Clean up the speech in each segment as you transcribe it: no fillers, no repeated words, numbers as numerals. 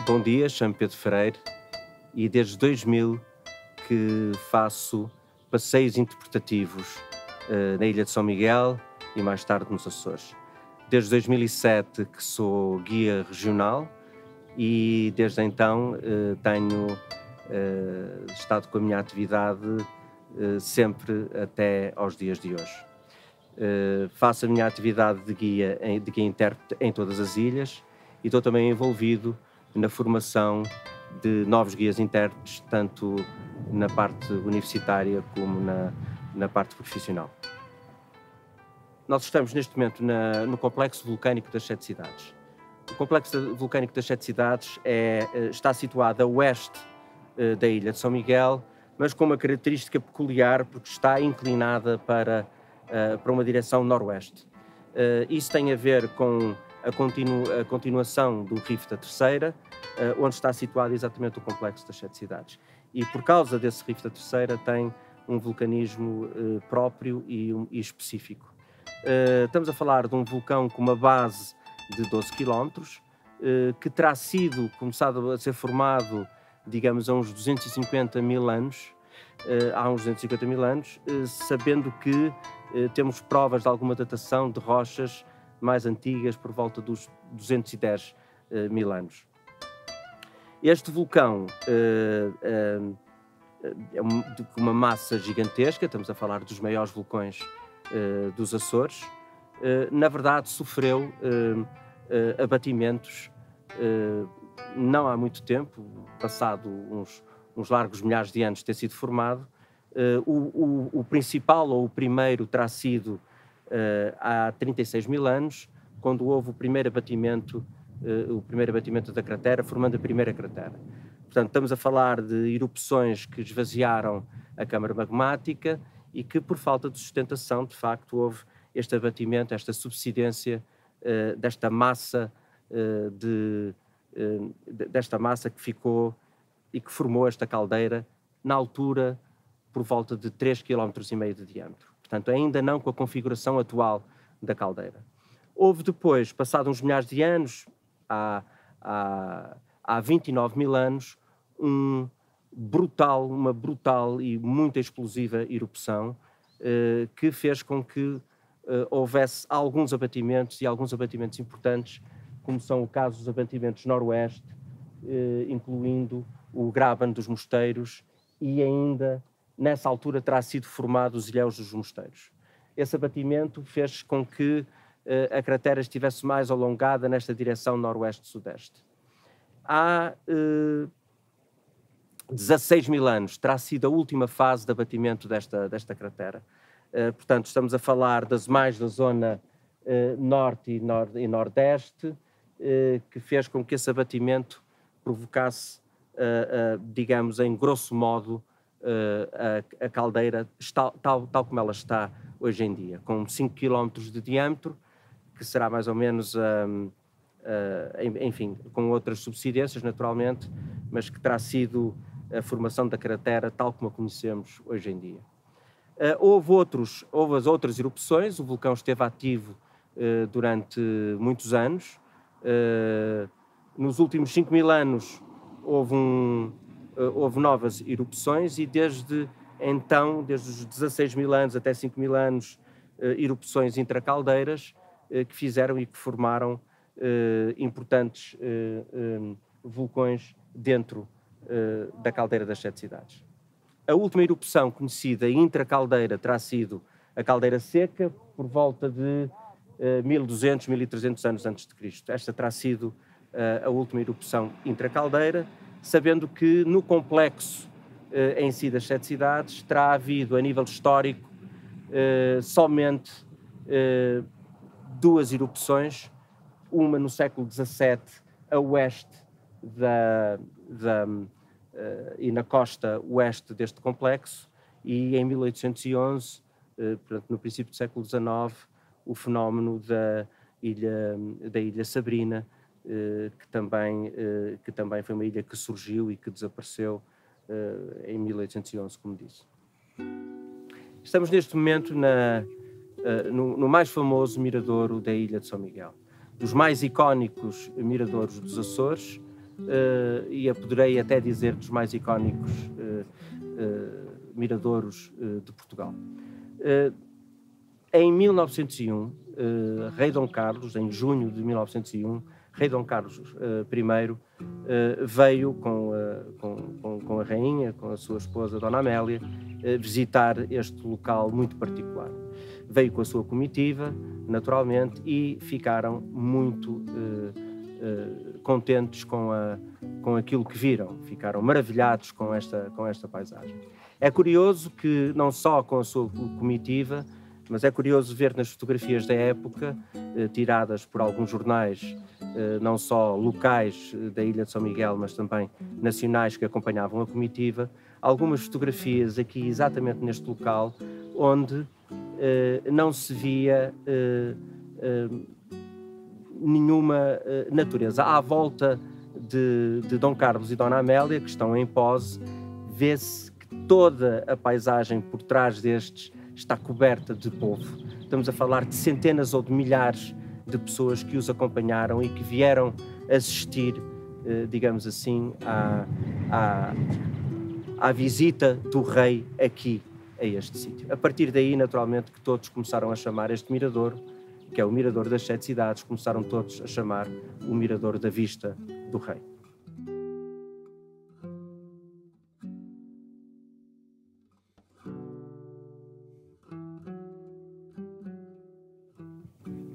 Bom dia, chamo Pedro Freire e desde 2000 que faço passeios interpretativos na Ilha de São Miguel e mais tarde nos Açores. Desde 2007 que sou guia regional e desde então tenho estado com a minha atividade sempre até aos dias de hoje. Faço a minha atividade de guia intérprete em todas as ilhas e estou também envolvido na formação de novos guias intérpretes, tanto na parte universitária como na parte profissional. Nós estamos neste momento no Complexo Vulcânico das Sete Cidades. O Complexo Vulcânico das Sete Cidades está situado a oeste da Ilha de São Miguel, mas com uma característica peculiar porque está inclinada para uma direção noroeste. Isso tem a ver com a continuação do Rifo da Terceira, onde está situado exatamente o Complexo das Sete Cidades. E por causa desse Rifo da Terceira tem um vulcanismo próprio e específico. Estamos a falar de um vulcão com uma base de 12 km, que terá começado a ser formado, digamos, há uns 250 mil anos, sabendo que temos provas de alguma datação de rochas mais antigas por volta dos 210 mil anos. Este vulcão é de uma massa gigantesca, estamos a falar dos maiores vulcões dos Açores. Na verdade, sofreu abatimentos não há muito tempo, passado uns largos milhares de anos de ter sido formado. O principal, ou o primeiro, terá sido há 36 mil anos, quando houve o primeiro abatimento da cratera, formando a primeira cratera. Portanto, estamos a falar de erupções que esvaziaram a câmara magmática e que, por falta de sustentação, de facto, houve este abatimento, esta subsidência desta massa que ficou e que formou esta caldeira na altura por volta de 3,5 km de diâmetro. Portanto, ainda não com a configuração atual da caldeira. Houve depois, passado uns milhares de anos, há 29 mil anos, uma brutal e muito explosiva erupção que fez com que houvesse alguns abatimentos e alguns abatimentos importantes, como são o caso dos abatimentos noroeste, incluindo o Graben dos Mosteiros, e ainda nessa altura terá sido formado os Ilhéus dos Mosteiros. Esse abatimento fez com que a cratera estivesse mais alongada nesta direção noroeste-sudeste. Há 16 mil anos terá sido a última fase de abatimento desta cratera. Portanto, estamos a falar mais da zona norte e nordeste, que fez com que esse abatimento provocasse, digamos, em grosso modo, a caldeira tal como ela está hoje em dia, com 5 km de diâmetro, que será mais ou menos, enfim, com outras subsidências naturalmente, mas que terá sido a formação da cratera tal como a conhecemos hoje em dia. Houve as outras erupções, o vulcão esteve ativo durante muitos anos. Nos últimos 5 mil anos houve novas erupções e desde então, desde os 16 mil anos até 5 mil anos, erupções intracaldeiras que fizeram e que formaram importantes vulcões dentro da caldeira das Sete Cidades. A última erupção conhecida intracaldeira terá sido a Caldeira Seca, por volta de 1200, 1300 anos antes de Cristo. Esta terá sido a última erupção intracaldeira, sabendo que no complexo em si das Sete Cidades terá havido, a nível histórico, somente duas erupções, uma no século XVII a oeste e na costa oeste deste complexo, e em 1811, portanto, no princípio do século XIX, o fenómeno da ilha Sabrina, que também foi uma ilha que surgiu e que desapareceu em 1811, como disse. Estamos neste momento no mais famoso miradouro da ilha de São Miguel. Dos mais icónicos miradouros dos Açores, e eu poderei até dizer dos mais icónicos miradouros de Portugal. Em 1901, Rei Dom Carlos, em junho de 1901, Rei Dom Carlos I veio com a rainha, com a sua esposa Dona Amélia, visitar este local muito particular. Veio com a sua comitiva, naturalmente, e ficaram muito contentes com aquilo que viram, ficaram maravilhados com esta paisagem. É curioso que, não só com a sua comitiva, mas é curioso ver nas fotografias da época, tiradas por alguns jornais, não só locais da Ilha de São Miguel, mas também nacionais que acompanhavam a comitiva, algumas fotografias aqui exatamente neste local, onde não se via nenhuma natureza. À volta de Dom Carlos e Dona Amélia, que estão em pose, vê-se que toda a paisagem por trás destes está coberta de povo. Estamos a falar de centenas ou de milhares de pessoas que os acompanharam e que vieram assistir, digamos assim, à visita do rei aqui, a este sítio. A partir daí, naturalmente, que todos começaram a chamar este mirador, que é o Mirador das Sete Cidades, começaram todos a chamar o Mirador da Vista do Rei.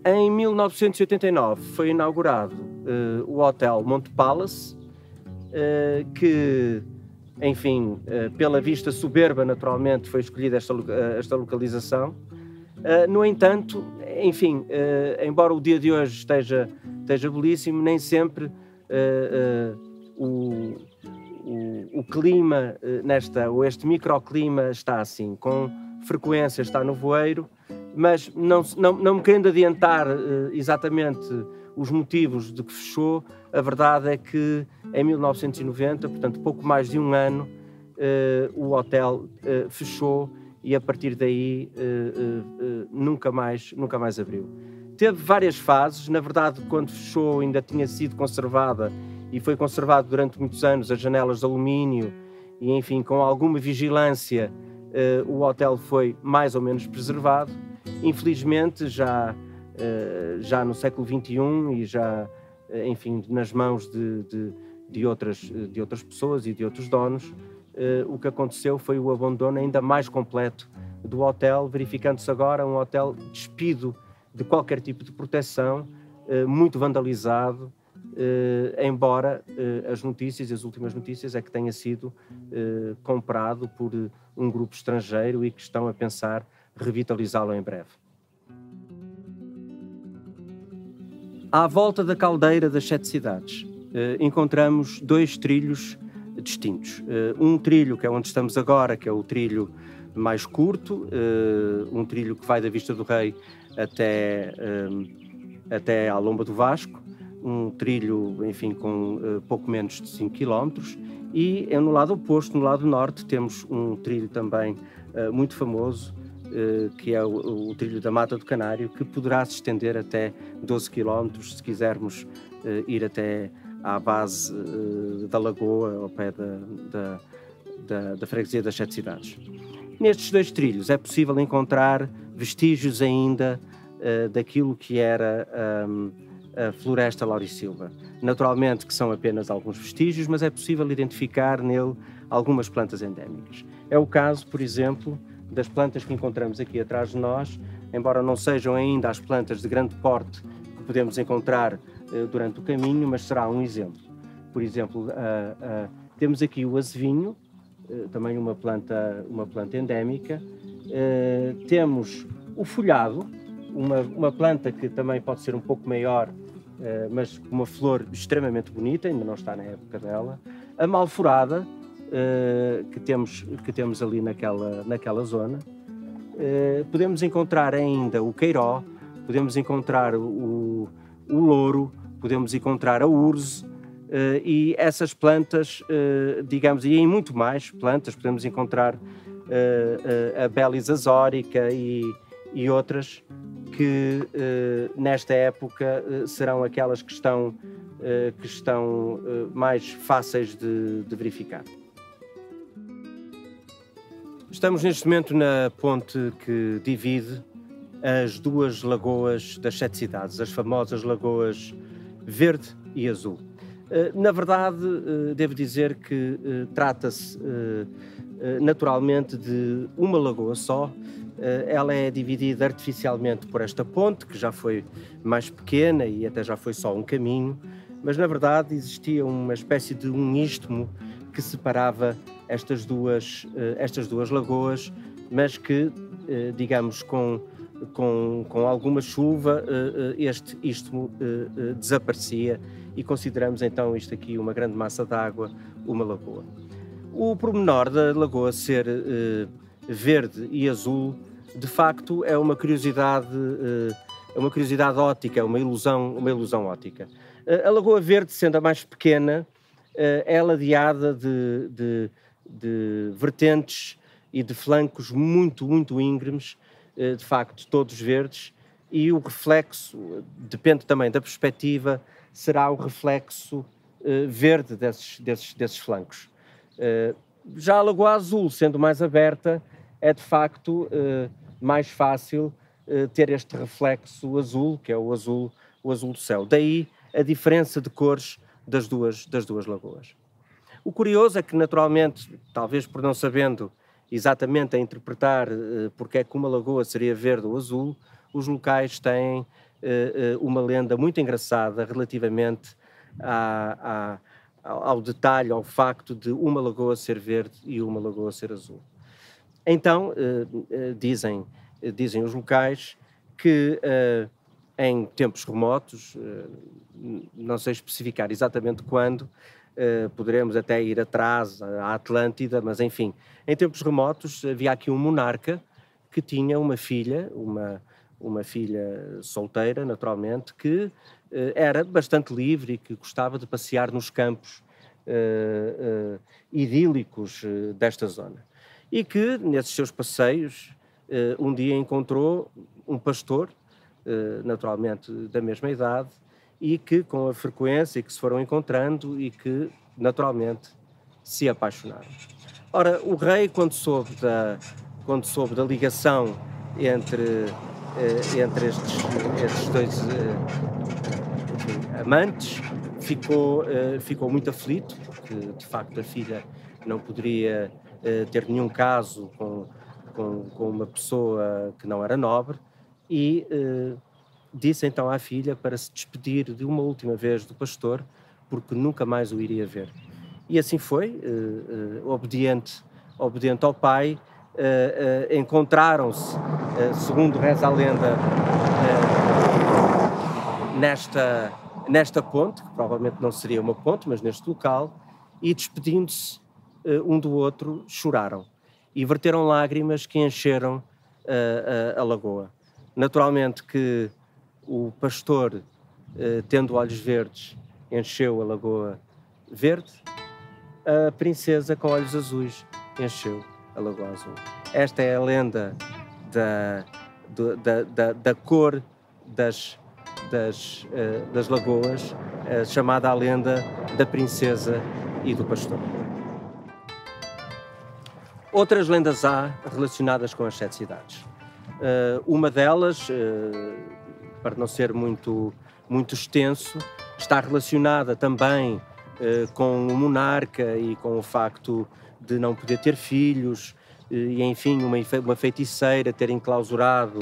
Em 1989 foi inaugurado o Hotel Monte Palace, que, enfim, pela vista soberba, naturalmente, foi escolhida esta localização. No entanto, enfim, embora o dia de hoje esteja belíssimo, nem sempre o clima, este microclima está assim, com frequência está no voeiro, mas não me querendo adiantar exatamente os motivos de que fechou, a verdade é que em 1990, portanto pouco mais de um ano, o hotel fechou e a partir daí nunca mais abriu. Teve várias fases, na verdade quando fechou ainda tinha sido conservada e foi conservado durante muitos anos as janelas de alumínio e enfim com alguma vigilância o hotel foi mais ou menos preservado. Infelizmente já no século XXI e já enfim nas mãos de outras pessoas e de outros donos, o que aconteceu foi o abandono ainda mais completo do hotel, verificando-se agora um hotel despido de qualquer tipo de proteção, muito vandalizado, embora as últimas notícias é que tenha sido comprado por um grupo estrangeiro e que estão a pensar revitalizá-lo em breve. À volta da caldeira das Sete Cidades, encontramos dois trilhos distintos. Um trilho, que é onde estamos agora, que é o trilho mais curto, um trilho que vai da Vista do Rei até à Lomba do Vasco, um trilho, enfim, com pouco menos de 5 km, e no lado oposto, no lado norte, temos um trilho também muito famoso, que é o trilho da Mata do Canário, que poderá se estender até 12 km, se quisermos ir até à base da lagoa, ao pé da freguesia das Sete Cidades. Nestes dois trilhos é possível encontrar vestígios ainda daquilo que era a floresta laurisilva. Naturalmente que são apenas alguns vestígios, mas é possível identificar nele algumas plantas endémicas. É o caso, por exemplo, das plantas que encontramos aqui atrás de nós, embora não sejam ainda as plantas de grande porte que podemos encontrar durante o caminho, mas será um exemplo. Por exemplo, temos aqui o azevinho, também uma planta endémica. Temos o folhado, uma planta que também pode ser um pouco maior, mas com uma flor extremamente bonita, ainda não está na época dela. A malforada, que temos ali naquela zona. Podemos encontrar ainda o queiró, podemos encontrar o louro, podemos encontrar a urze, e essas plantas, digamos, e em muito mais plantas, podemos encontrar a Belis azórica e outras que nesta época serão aquelas que estão que estão mais fáceis de verificar. Estamos neste momento na ponte que divide as duas lagoas das 7 cidades, as famosas lagoas Verde e Azul. Na verdade, devo dizer que trata-se naturalmente de uma lagoa só. Ela é dividida artificialmente por esta ponte, que já foi mais pequena e até já foi só um caminho, mas na verdade existia uma espécie de um istmo que separava estas duas lagoas, mas que, digamos, com alguma chuva, este istmo desaparecia e consideramos então isto aqui uma grande massa de água, uma lagoa. O pormenor da lagoa ser verde e azul, de facto, é uma curiosidade óptica, uma ilusão óptica. A Lagoa Verde, sendo a mais pequena, é ladeada de vertentes e de flancos muito íngremes, de facto todos verdes, e o reflexo, depende também da perspectiva, será o reflexo verde desses flancos. Já a Lagoa Azul, sendo mais aberta, é de facto mais fácil ter este reflexo azul, que é o azul do céu. Daí a diferença de cores das duas lagoas. O curioso é que, naturalmente, talvez por não sabendo exatamente a interpretar porque é que uma lagoa seria verde ou azul, os locais têm uma lenda muito engraçada relativamente ao detalhe, ao facto de uma lagoa ser verde e uma lagoa ser azul. Então, dizem os locais que em tempos remotos, não sei especificar exatamente quando, poderemos até ir atrás à Atlântida, mas enfim, em tempos remotos havia aqui um monarca que tinha uma filha, uma filha solteira, naturalmente, que era bastante livre e que gostava de passear nos campos idílicos desta zona. E que, nesses seus passeios, um dia encontrou um pastor, naturalmente da mesma idade, e que, com a frequência que se foram encontrando e que, naturalmente, se apaixonaram. Ora, o rei, quando soube da ligação entre estes dois amantes, ficou muito aflito, porque, de facto, a filha não poderia ter nenhum caso com uma pessoa que não era nobre, e disse então à filha para se despedir de uma última vez do pastor, porque nunca mais o iria ver. E assim foi, obediente ao pai, encontraram-se, segundo reza a lenda, nesta ponte, que provavelmente não seria uma ponte, mas neste local, e despedindo-se um do outro, choraram e verteram lágrimas que encheram a lagoa. Naturalmente que o pastor, tendo olhos verdes, encheu a lagoa verde, a princesa com olhos azuis encheu a lagoa azul. Esta é a lenda da cor das lagoas, chamada a lenda da princesa e do pastor. Outras lendas há relacionadas com as 7 cidades. Uma delas, para não ser muito extenso, está relacionada também com o monarca e com o facto de não poder ter filhos, e enfim, uma feiticeira ter enclausurado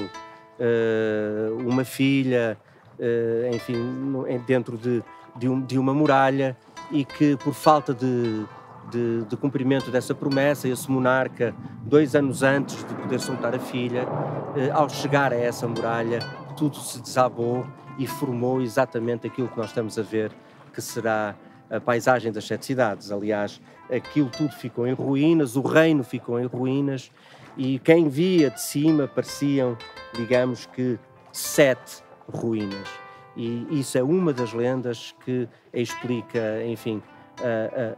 uma filha, enfim, dentro de uma muralha, e que por falta de cumprimento dessa promessa, esse monarca, 2 anos antes de poder soltar a filha, ao chegar a essa muralha, tudo se desabou e formou exatamente aquilo que nós estamos a ver, que será a paisagem das 7 cidades. Aliás, aquilo tudo ficou em ruínas, o reino ficou em ruínas, e quem via de cima pareciam, digamos que, 7 ruínas. E isso é uma das lendas que explica, enfim,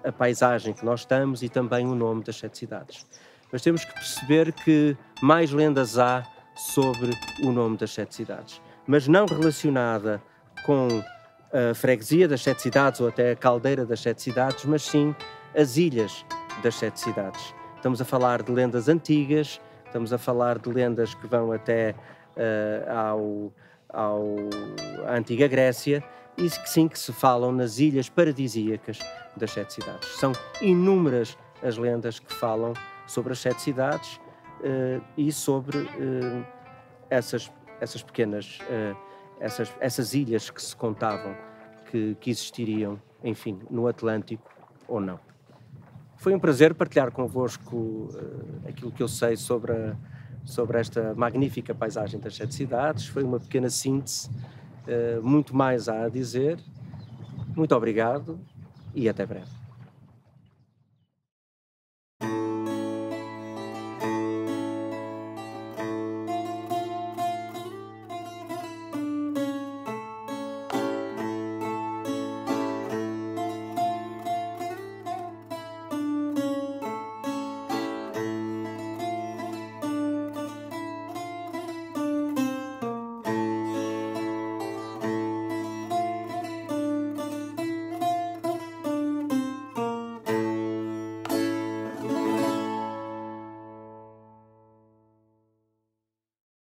a paisagem que nós estamos e também o nome das 7 cidades. Mas temos que perceber que mais lendas há sobre o nome das 7 cidades, mas não relacionada com a freguesia das 7 cidades ou até a caldeira das 7 cidades, mas sim as ilhas das 7 cidades. Estamos a falar de lendas antigas, estamos a falar de lendas que vão até à antiga Grécia e que sim que se falam nas ilhas paradisíacas das 7 cidades. São inúmeras as lendas que falam sobre as 7 cidades e sobre essas pequenas, essas ilhas que se contavam que existiriam, enfim, no Atlântico ou não. Foi um prazer partilhar convosco aquilo que eu sei sobre esta magnífica paisagem das 7 cidades. Foi uma pequena síntese, muito mais há a dizer. Muito obrigado e até breve.